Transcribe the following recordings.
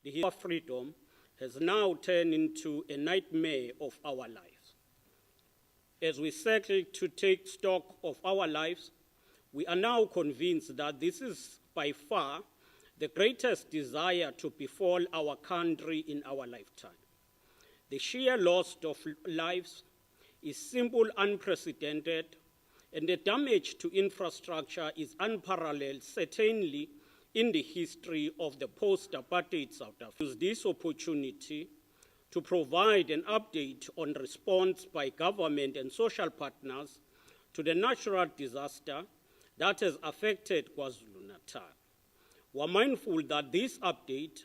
the freedom has now turned into a nightmare of our lives. As we settle to take stock of our lives, we are now convinced that this is by far the greatest desire to befall our country in our lifetime. The sheer loss of lives is simple, unprecedented, and the damage to infrastructure is unparalleled, certainly in the history of the post-apartheid South Africa. Use this opportunity to provide an update on response by government and social partners to the natural disaster that has affected KwaZulu-Natal. We are mindful that this update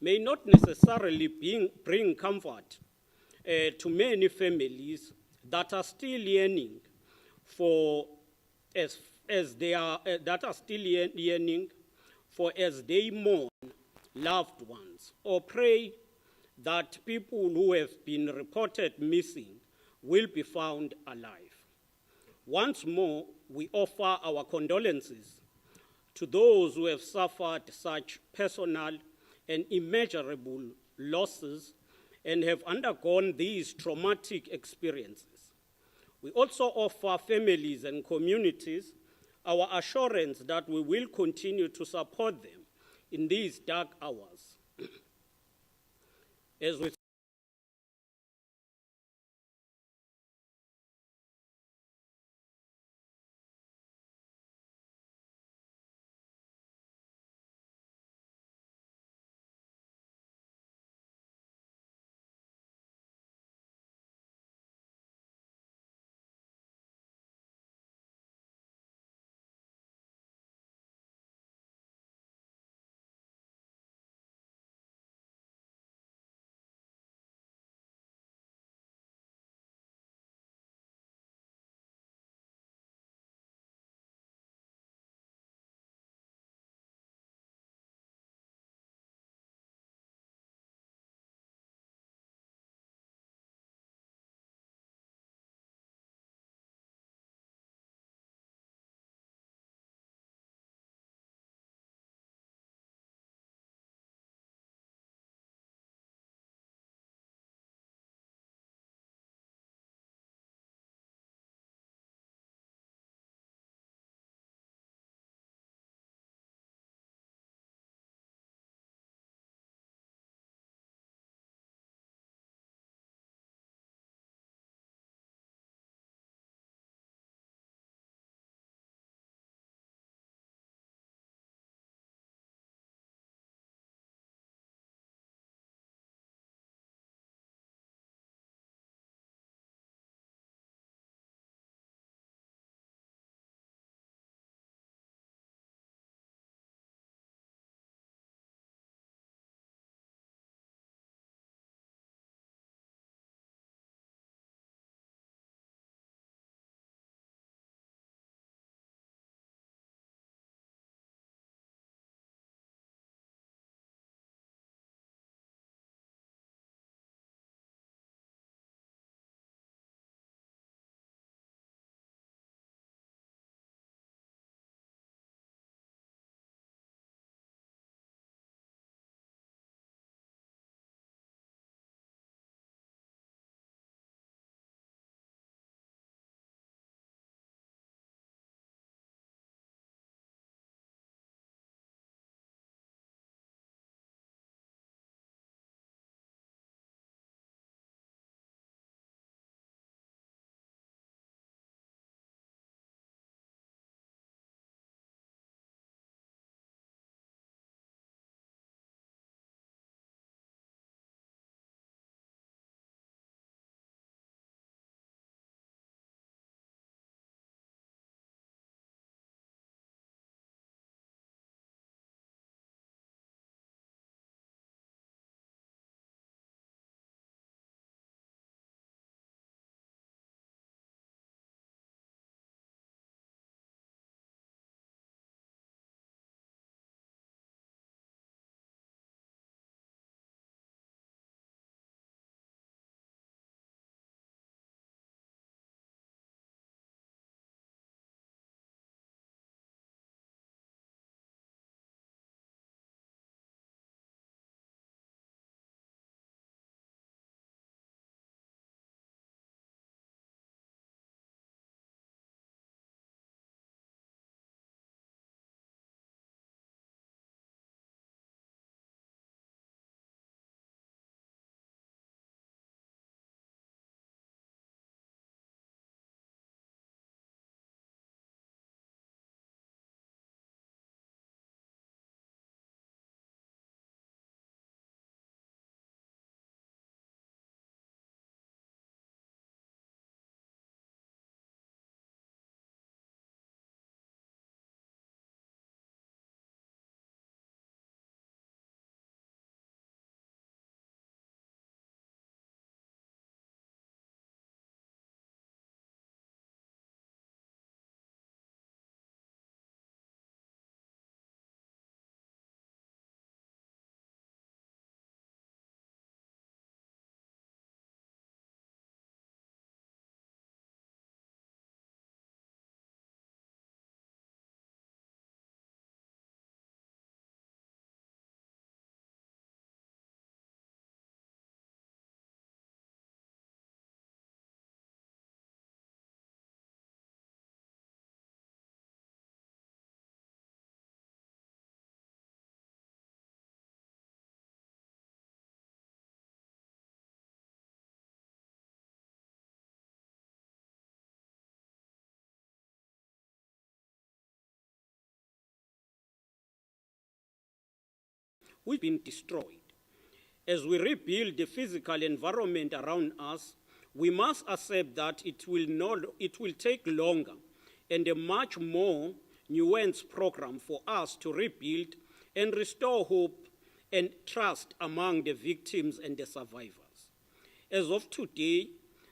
may not necessarily bring comfort to many families that are still yearning for as they mourn loved ones, or pray that people who have been reported missing will be found alive. Once more, we offer our condolences to those who have suffered such personal and immeasurable losses and have undergone these traumatic experiences. We also offer families and communities our assurance that we will continue to support them in these dark hours. As we which have been destroyed. As we rebuild the physical environment around us, we must accept that it will take longer and a much more nuanced program for us to rebuild and restore hope and trust among the victims and the survivors. As of today,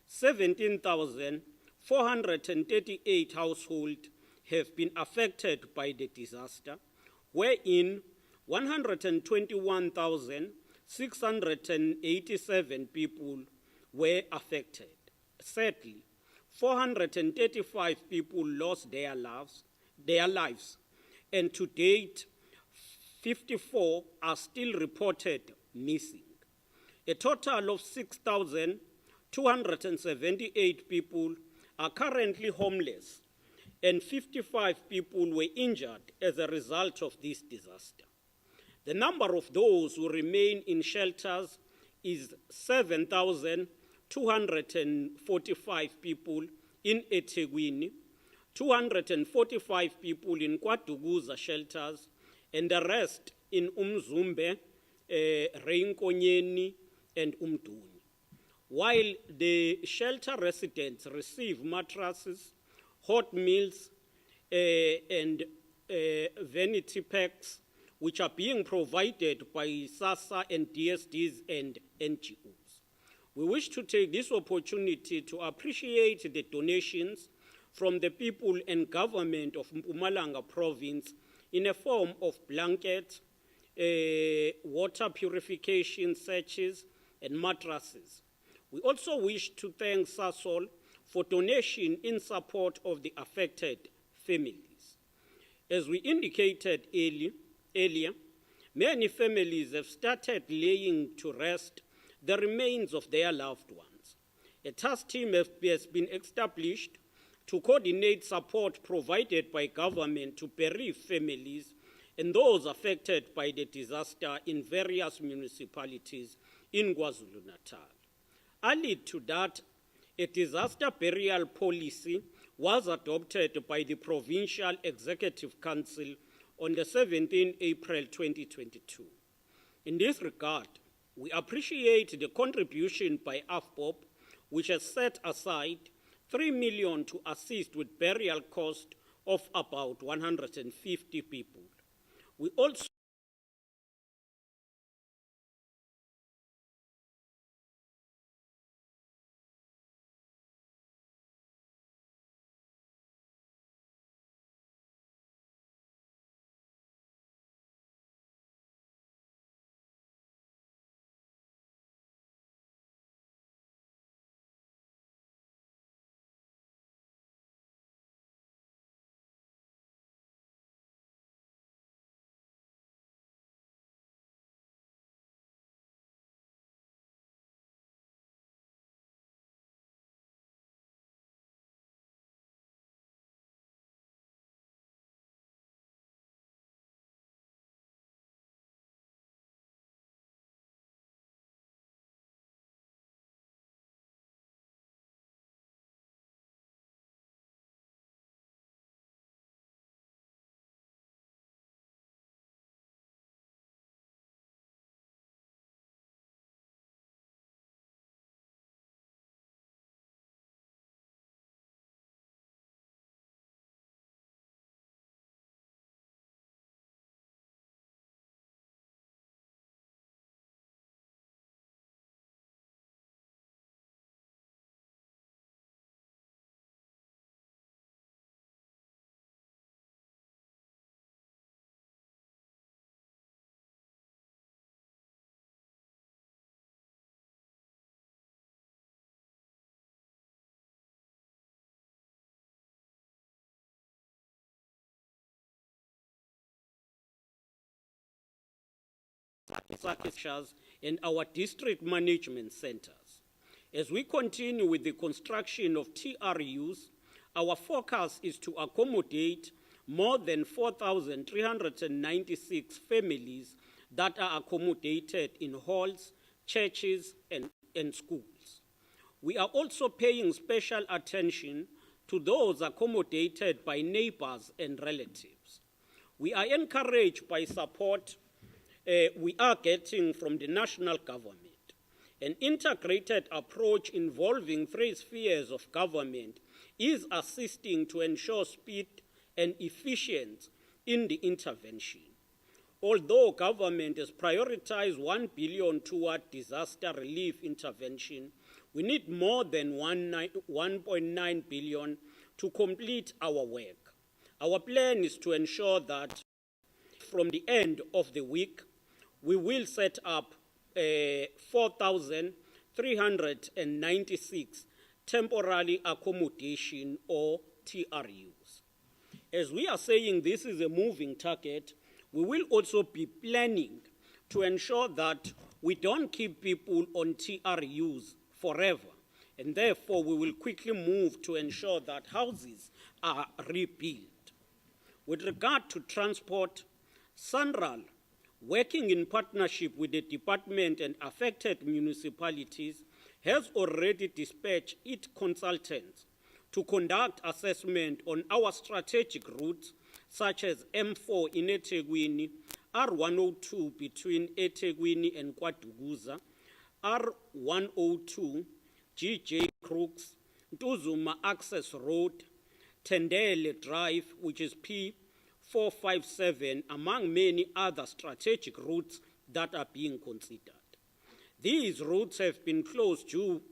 17,438 households have been affected by the disaster, wherein 121,687 people were affected. Sadly, 435 people lost their lives, and to date, 54 are still reported missing. A total of 6,278 people are currently homeless, and 55 people were injured as a result of this disaster. The number of those who remain in shelters is 7,245 people in eThekwini, 245 people in KwaDukuza shelters, and the rest in Umzumbe, Reinkonyeni, and Umduni. While the shelter residents receive mattresses, hot meals, and vanity packs, which are being provided by SASSA and DSDs and NGOs. We wish to take this opportunity to appreciate the donations from the people and government of Mpumalanga province in a form of blankets, water purification sachets, and mattresses. We also wish to thank SASOL for donation in support of the affected families. As we indicated earlier, many families have started laying to rest the remains of their loved ones. A task team has been established to coordinate support provided by government to bereaved families and those affected by the disaster in various municipalities in KwaZulu-Natal. Allied to that, a disaster burial policy was adopted by the Provincial Executive Council on the 17th April 2022. In this regard, we appreciate the contribution by AFBOP, which has set aside 3 million to assist with burial cost of about 150 people. We also and our district management centers. As we continue with the construction of TRUs, our focus is to accommodate more than 4,396 families that are accommodated in halls, churches, and schools. We are also paying special attention to those accommodated by neighbors and relatives. We are encouraged by support we are getting from the national government. An integrated approach involving three spheres of government is assisting to ensure speed and efficiency in the intervention. Although government has prioritized 1 billion toward disaster relief intervention, we need more than 1.9 billion to complete our work. Our plan is to ensure that from the end of the week, we will set up 4,396 temporary accommodation or TRUs. As we are saying this is a moving target, we will also be planning to ensure that we don't keep people on TRUs forever, and therefore we will quickly move to ensure that houses are rebuilt. With regard to transport, SANRAL, working in partnership with the department and affected municipalities, has already dispatched its consultants to conduct assessment on our strategic routes such as M4 in eThekwini, R102 between eThekwini and KwaDukuza, R102, GJ Crooks, Ntuzuma Access Road, Tendele Drive, which is P457, among many other strategic routes that are being considered. These routes have been closed due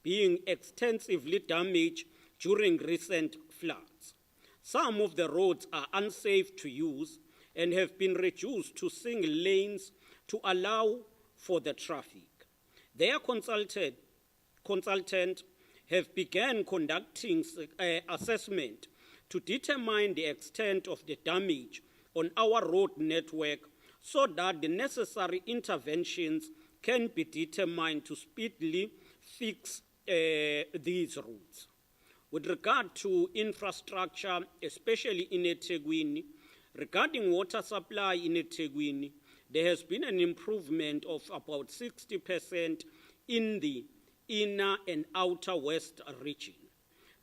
being extensively damaged during recent floods. Some of the roads are unsafe to use and have been reduced to single lanes to allow for the traffic. Their consultant have begun conducting assessment to determine the extent of the damage on our road network so that the necessary interventions can be determined to speedily fix these routes. With regard to infrastructure, especially in eThekwini, regarding water supply in eThekwini, there has been an improvement of about 60% in the inner and outer west region.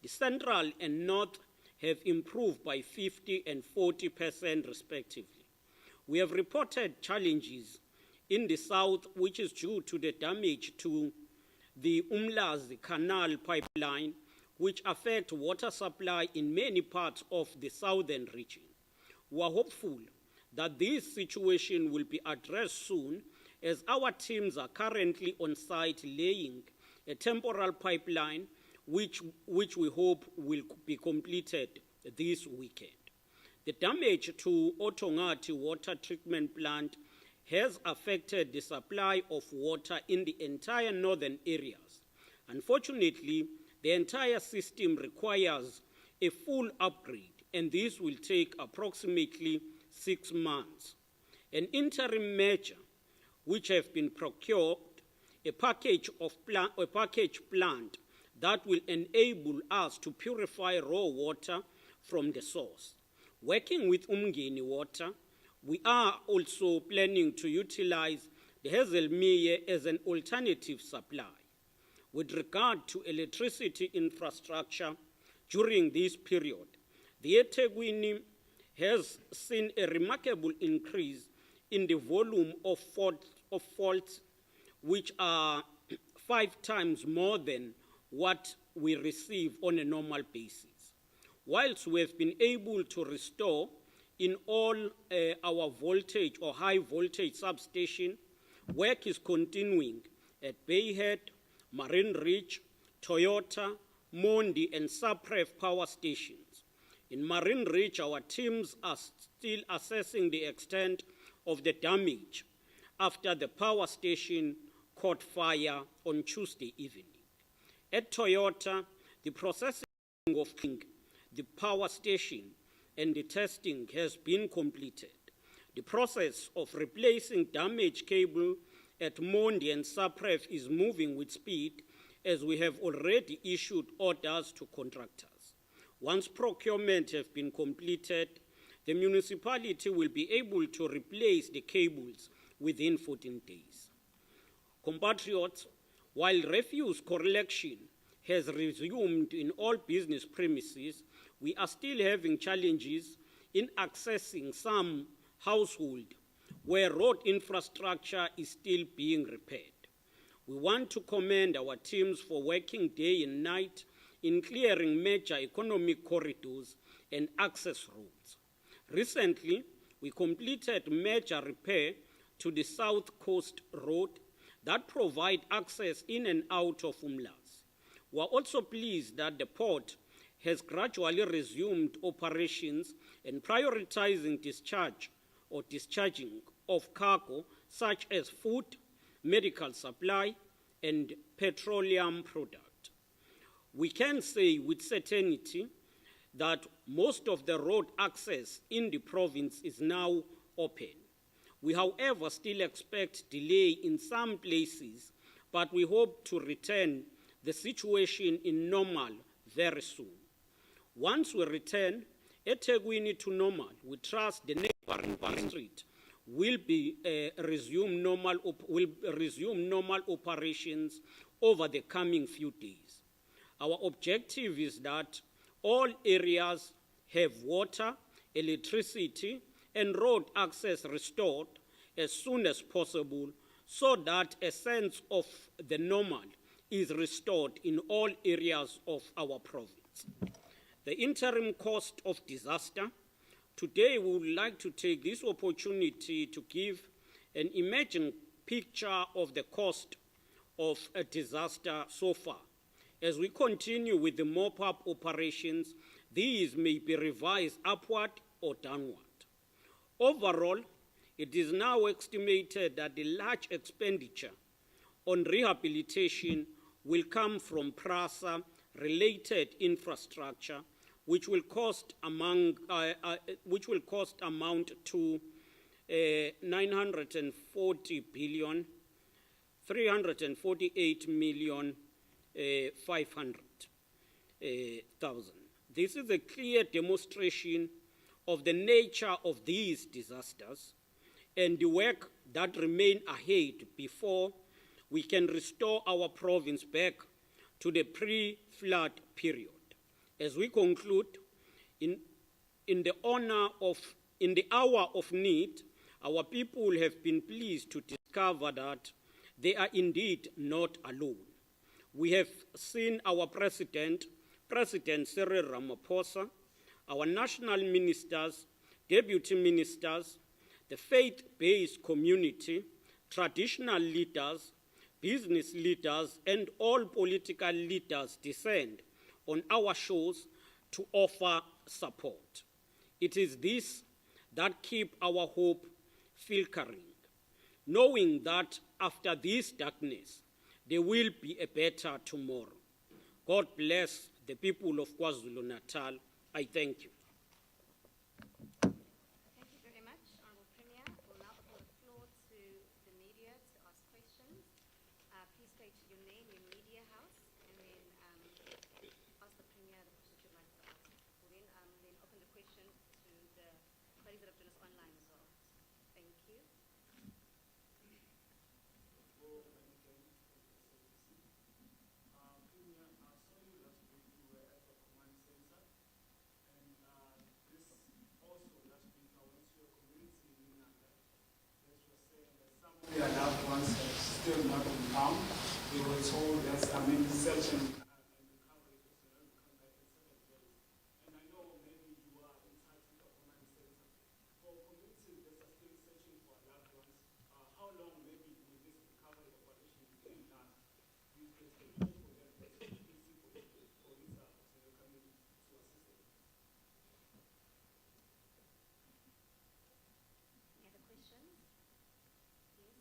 The central and north have improved by 50 and 40% respectively. We have reported challenges in the south, which is due to the damage to the Umlazi Canal pipeline, which affect water supply in many parts of the southern region. We are hopeful that this situation will be addressed soon, as our teams are currently on site laying a temporal pipeline which we hope will be completed this weekend. The damage to Otongati water treatment plant has affected the supply of water in the entire northern areas. Unfortunately, the entire system requires a full upgrade, and this will take approximately 6 months. An interim measure, which have been procured, a package plant that will enable us to purify raw water from the source. Working with Umgeni Water, we are also planning to utilize the Hazelmere as an alternative supply. With regard to electricity infrastructure during this period, the eThekwini has seen a remarkable increase in the volume of faults, which are 5 times more than what we receive on a normal basis. Whilst we have been able to restore in all our voltage or high voltage substation, work is continuing at Bayhead, Marine Ridge, Toyota, Mondi, and Supref power stations. In Marine Ridge, our teams are still assessing the extent of the damage after the power station caught fire on Tuesday evening. At Toyota, the processing of the power station and the testing has been completed. The process of replacing damaged cable at Mondi and Supref is moving with speed, as we have already issued orders to contractors. Once procurement has been completed, the municipality will be able to replace the cables within 14 days. Compatriots, while refuse collection has resumed in all business premises, we are still having challenges in accessing some households where road infrastructure is still being repaired. We want to commend our teams for working day and night in clearing major economic corridors and access roads. Recently, we completed major repair to the South Coast Road that provide access in and out of Umlazi. We are also pleased that the port has gradually resumed operations and prioritizing discharging of cargo such as food, medical supply, and petroleum product. We can say with certainty that most of the road access in the province is now open. We, however, still expect delay in some places, but we hope to return the situation in normal very soon. Once we return eThekwini to normal, we trust the neighboring district will resume normal operations over the coming few days. Our objective is that all areas have water, electricity, and road access restored as soon as possible so that a sense of the normal is restored in all areas of our province. The interim cost of disaster. Today, we would like to take this opportunity to give an emerging picture of the cost of a disaster so far. As we continue with the mop-up operations, these may be revised upward or downward. Overall, it is now estimated that the large expenditure on rehabilitation will come from PRASA-related infrastructure, which will cost amount to 940 billion, 348 million 500,000. This is a clear demonstration of the nature of these disasters and the work that remain ahead before we can restore our province back to the pre-flood period. As we conclude, in the hour of need, our people have been pleased to discover that they are indeed not alone. We have seen our President Cyril Ramaphosa, our national ministers, deputy ministers, the faith-based community, traditional leaders, business leaders, and all political leaders descend on our shores to offer support. It is this that keeps our hope flickering, knowing that after this darkness, there will be a better tomorrow. God bless the people of KwaZulu-Natal. I thank you. Thank you very much, Honourable Premier. We'll now open the floor to the media to ask questions. Please state your name, your media house, and then ask the Premier the questions you'd like to ask. We'll then open the question to the colleagues that have joined us online as well. Thank you. Their loved ones have still not been found. We were told that search and recovery personnel will come back in 7 days. And I know maybe you are in touch with the command center. For communities that are still searching for loved ones, how long maybe will this recovery operation really last? Do you think they hope for them to see police personnel coming to assist them? Any other questions? Yes.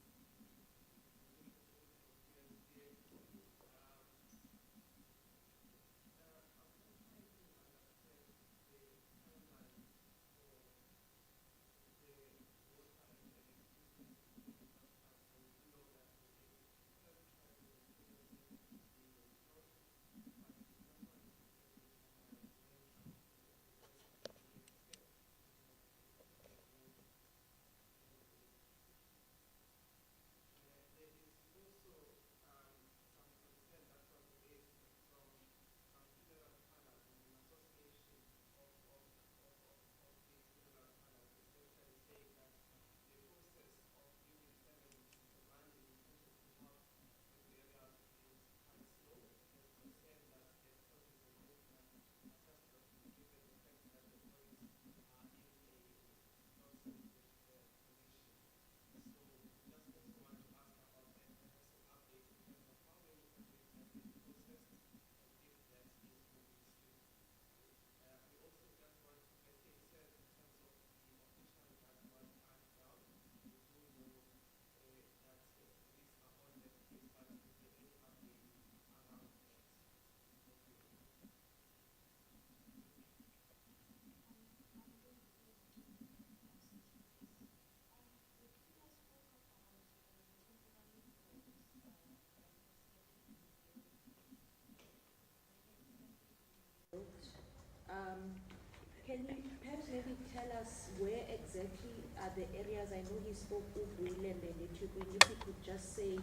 us where exactly are the areas? I know he spoke of Wayland and Ethekwini. If you could just say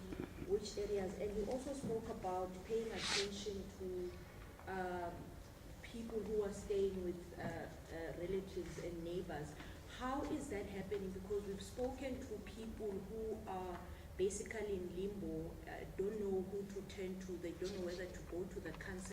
which areas, and he also spoke about paying attention to people who are staying with relatives and neighbors. How is that happening? Because we've spoken to people who are basically in limbo, don't know who to turn to, they don't know whether to go to the council.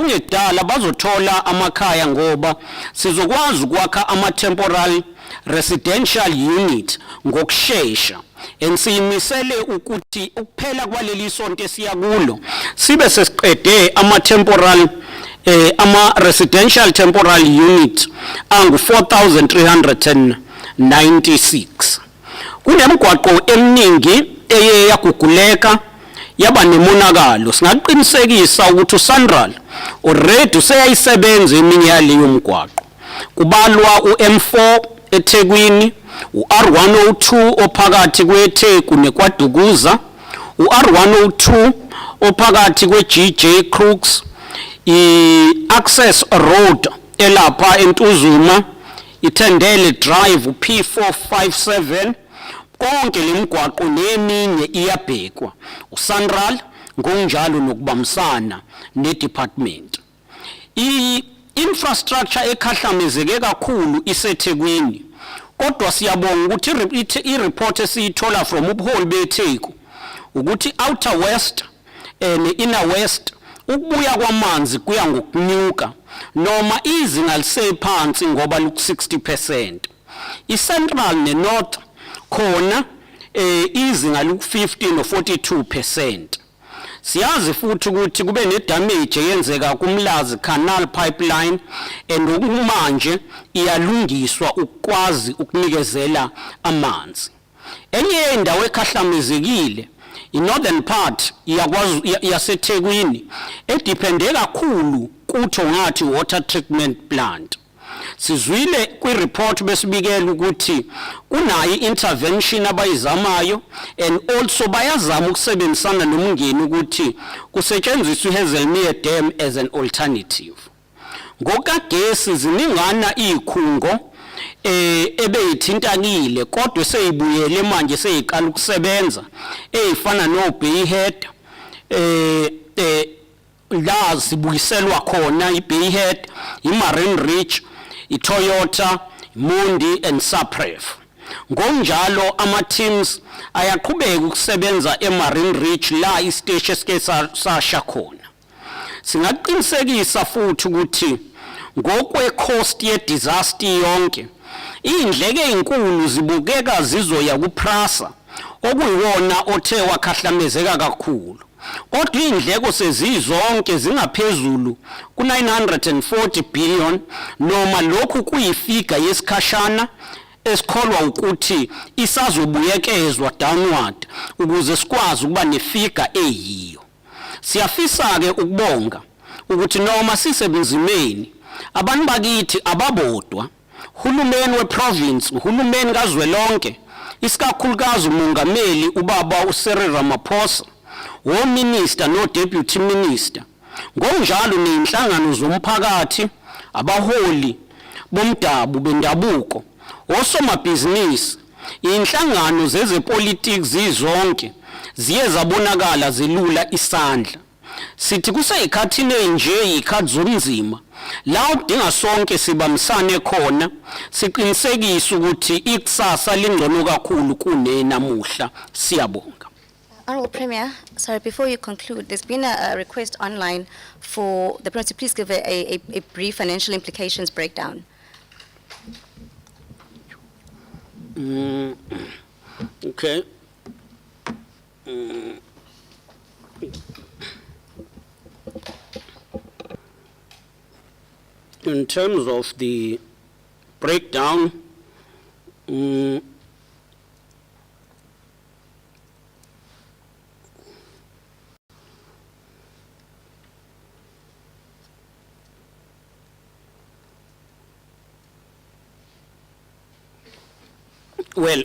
abanye kudala bazothola amakhaya ngoba sizokwazi ukwakha ama-temporal residential unit ngokushesha ensiyimisele ukuthi ukuphela kwaleli sonto esiya kulo sibe sesiqede ama-residential temporal unit angu-4,396 kunemigwaqo eminingi eye yaguguleka yaba nemonakalo singaqinisekisa ukuthi uSandral already useyayisebenza eminye yaleyo mgwaqo kubalwa uM4 eThekwini uR102 ophakathi kweTheku neKwaDukuza uR102 ophakathi kweGJ Crooks i-access road elapha eNtuzuma iThendele drive P457 konke lemigwaqo neminye iyabhekwa uSandral ngonjalo nokubambisana nedepartment infrastructure ekhahlamezeke kakhulu iseThekwini kodwa siyabonga ukuthi i-report esiyithola from ubuholi beTheku ukuthi outer west ne-inner west ukubuya kwamanzi kuya ngokunyuka noma izinga lisephansi ngoba liku-60%. I-central ne-north khona izinga liku-15 or 42%. Siyazi futhi ukuthi kube nedamage eyenzeka kumlazi canal pipeline and okumanje iyalungiswa ukwazi ukunikezela amanzi. Enye indawo ekhahlamezekile i-northern part yaseThekwini edepende kakhulu kutho ngathi water treatment plant. Sizwile kwi-report besibikela ukuthi kunayo intervention abayizamayo and also bayazama ukusebenzisana nomngeni ukuthi kusetshenziswe iHazelmere Dam as an alternative. Ngokagesi ziningana izikhungo ebeyithintakile kodwa seyibuyele manje seyiqala ukusebenza ezifana noBayhead la zibuyiselwa khona iBayhead iMarine Reach iToyota Mundi and Sapref ngonjalo ama-teams ayaqhubeka ukusebenza eMarine Reach la isiteshi esike sasha khona singaqinisekisa futhi ukuthi ngokwe-cost ye-disaster yonke iy'ndleko ey'nkulu zibukeka zizoya kuPrasa okuyiwona othe wakhahlamezeka kakhulu kodwa iy'ndleko sezizonke zingaphezulu ku-940 billion noma lokhu kuyifiga yesikhashana esikholwa ukuthi isazobuyekezwa downward ukuze sikwazi ukuba nefiga eyiyo. Siyafisa-ke ukubonga ukuthi noma sisebunzimeni abantu bakithi ababodwa uhulumeni weprovince uhulumeni kazwelonke isikakhulukazi umongameli ubaba uCyril Ramaphosa wominister no-deputy minister ngonjalo ney'nhlangano zomphakathi abaholi bomdabu bendabuko osomabhizinisi iy'nhlangano zezepolitiki zizonke ziye zabonakala zilula isandla sithi kuseyikhathini enje yikhathi zobunzima la udinga sonke sibambisane khona siqinisekise ukuthi ikusasa lingcono kakhulu kunenamuhla siyabonga. Honorable Premier, sorry, before you conclude, there's been a request online for the Premier to please give a brief financial implications breakdown. Okay. In terms of the breakdown, well,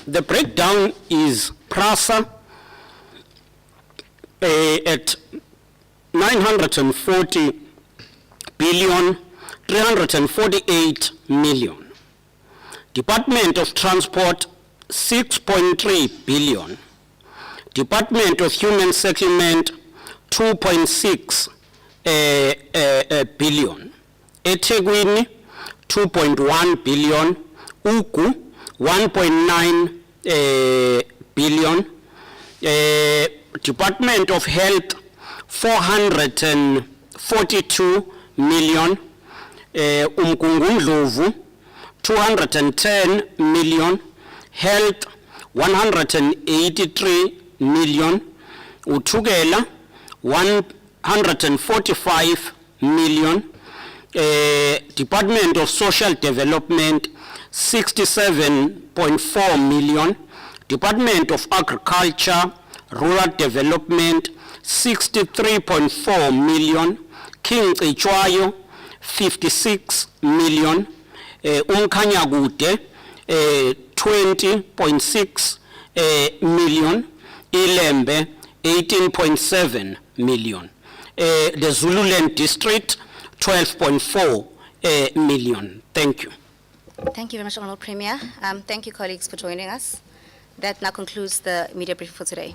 the breakdown is Prasa at 940 billion 348 million. Department of Transport 6.3 billion. Department of Human Settlement 2.6 billion. eThekwini 2.1 billion. Ugu 1.9 billion. Department of Health 440 42 million, Umgungundlovu 210 million, health 183 million, Uthukela 145 million, Department of Social Development 67.4 million, Department of Agriculture, Rural Development 63.4 million, King Ichwayo 56 million, Umkhanyakude 20.6 million, Ilembe 18.7 million, the Zululand District 12.4 million. Thank you. Thank you very much, Honorable Premier. Thank you, colleagues, for joining us. That now concludes the media briefing for today.